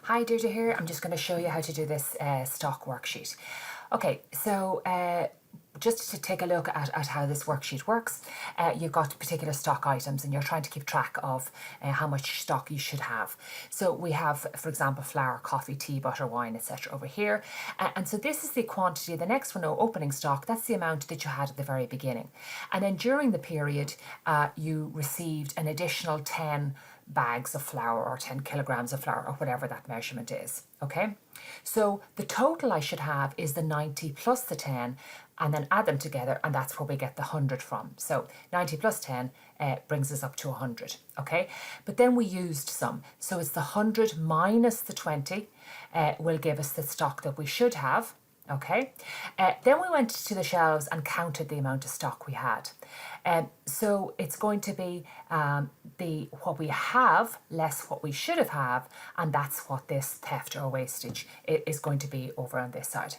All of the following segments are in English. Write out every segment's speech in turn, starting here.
Hi, Deirdre here. I'm just going to show you how to do this stock worksheet. Okay, so just to take a look at how this worksheet works, you've got particular stock items and you're trying to keep track of how much stock you should have. So we have, for example, flour, coffee, tea, butter, wine, etc. over here. And so this is the quantity. The next one, opening stock, that's the amount that you had at the very beginning. And then during the period, you received an additional 10 bags of flour or 10 kilograms of flour or whatever that measurement is. Okay, so the total I should have is the 90 plus the 10 and then add them together, and that's where we get the 100 from. So 90 plus 10 brings us up to 100. Okay, but then we used some, so it's the 100 minus the 20 will give us the stock that we should have. Okay, then we went to the shelves and counted the amount of stock we had. So it's going to be what we have less what we should have, and that's what this theft or wastage is going to be over on this side.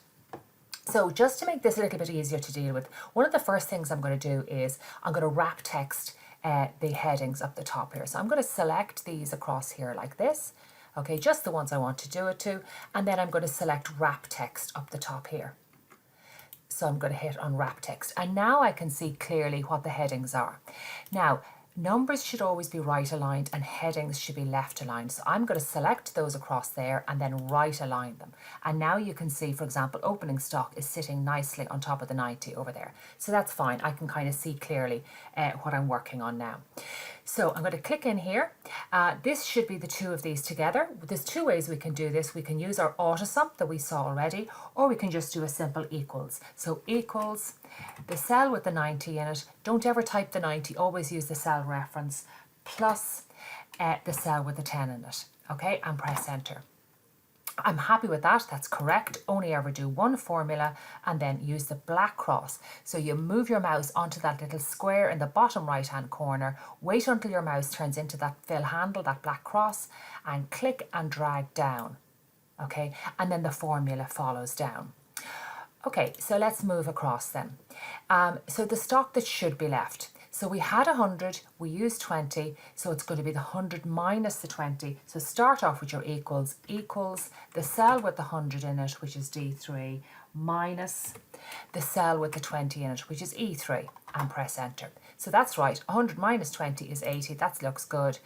So just to make this a little bit easier to deal with, one of the first things I'm going to do is I'm going to wrap text the headings up the top here. So I'm going to select these across here like this. Okay, just the ones I want to do it to, and then I'm going to select wrap text up the top here. So I'm going to hit on wrap text, and now I can see clearly what the headings are. Now, numbers should always be right aligned and headings should be left aligned. So I'm going to select those across there and then right align them. And now you can see, for example, opening stock is sitting nicely on top of the 90 over there. So that's fine. I can kind of see clearly what I'm working on now. So I'm going to click in here. This should be the two of these together. There's two ways we can do this. We can use our autosum that we saw already, or we can just do a simple equals. So equals the cell with the 90 in it. Don't ever type the 90, always use the cell reference, plus the cell with the 10 in it. Okay, and press enter. I'm happy with that, that's correct. Only ever do one formula and then use the black cross. So you move your mouse onto that little square in the bottom right hand corner, wait until your mouse turns into that fill handle, that black cross, and click and drag down. Okay, and then the formula follows down. Okay, so let's move across then. So the stock that should be left. So we had 100, we used 20, so it's going to be the 100 minus the 20. So start off with your equals the cell with the 100 in it, which is D3, minus the cell with the 20 in it, which is E3, and press enter. So that's right, 100 minus 20 is 80, that looks good.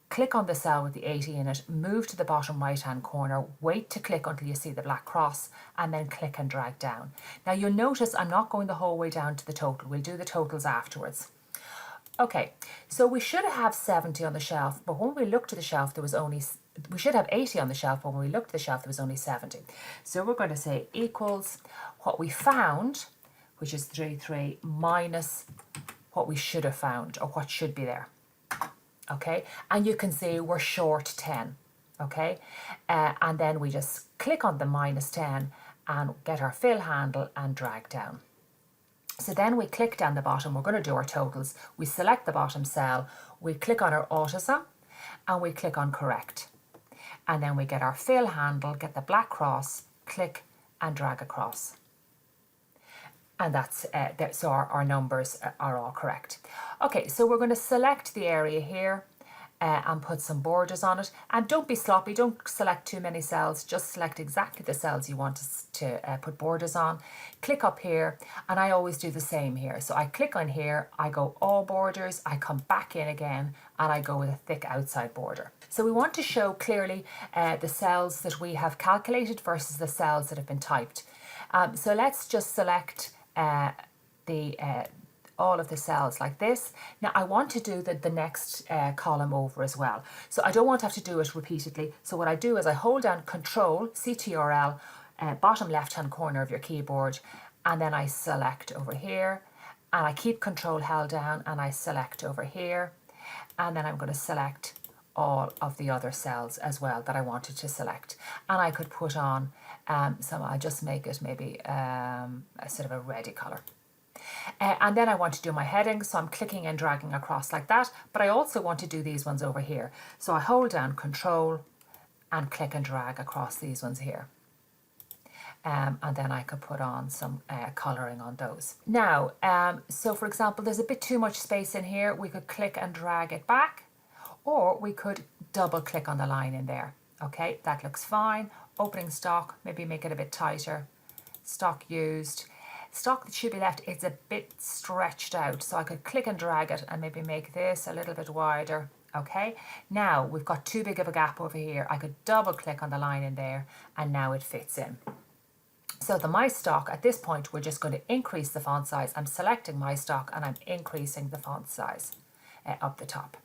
Click on the cell with the 80 in it, move to the bottom right hand corner, wait to click until you see the black cross, and then click and drag down. Now you'll notice I'm not going the whole way down to the total, we'll do the totals afterwards. Okay, so we should have 70 on the shelf, but when we looked at the shelf there was only, we should have 80 on the shelf, but when we looked at the shelf there was only 70. So we're going to say equals what we found, which is 33, minus what we should have found, or what should be there. Okay, and you can see we're short 10, okay, and then we just click on the minus 10 and get our fill handle and drag down. So then we click down the bottom, we're going to do our totals, we select the bottom cell, we click on our autosum and we click on correct, and then we get our fill handle, get the black cross, click and drag across. And that's so our numbers are all correct. Okay, so we're going to select the area here and put some borders on it. And don't be sloppy, don't select too many cells, just select exactly the cells you want to put borders on. Click up here, and I always do the same here. So I click on here, I go all borders, I come back in again, and I go with a thick outside border. So we want to show clearly the cells that we have calculated versus the cells that have been typed. So let's just select all of the cells like this. Now I want to do the next column over as well. So I don't want to have to do it repeatedly. So what I do is I hold down Ctrl, Ctrl, bottom left hand corner of your keyboard, and then I select over here, and I keep Ctrl held down and I select over here, and then I'm going to select all of the other cells as well that I wanted to select. And I could put on some, I'll just make it maybe a sort of a reddy colour. And then I want to do my headings, so I'm clicking and dragging across like that, but I also want to do these ones over here. So I hold down Control and click and drag across these ones here. And then I could put on some colouring on those. Now, so for example, there's a bit too much space in here. We could click and drag it back, or we could double click on the line in there. Okay, that looks fine. Opening stock, maybe make it a bit tighter. Stock used. Stock that should be left, it's a bit stretched out, so I could click and drag it and maybe make this a little bit wider. Okay, now we've got too big of a gap over here. I could double click on the line in there and now it fits in. So the My Stock, at this point, we're just going to increase the font size. I'm selecting My Stock and I'm increasing the font size up the top.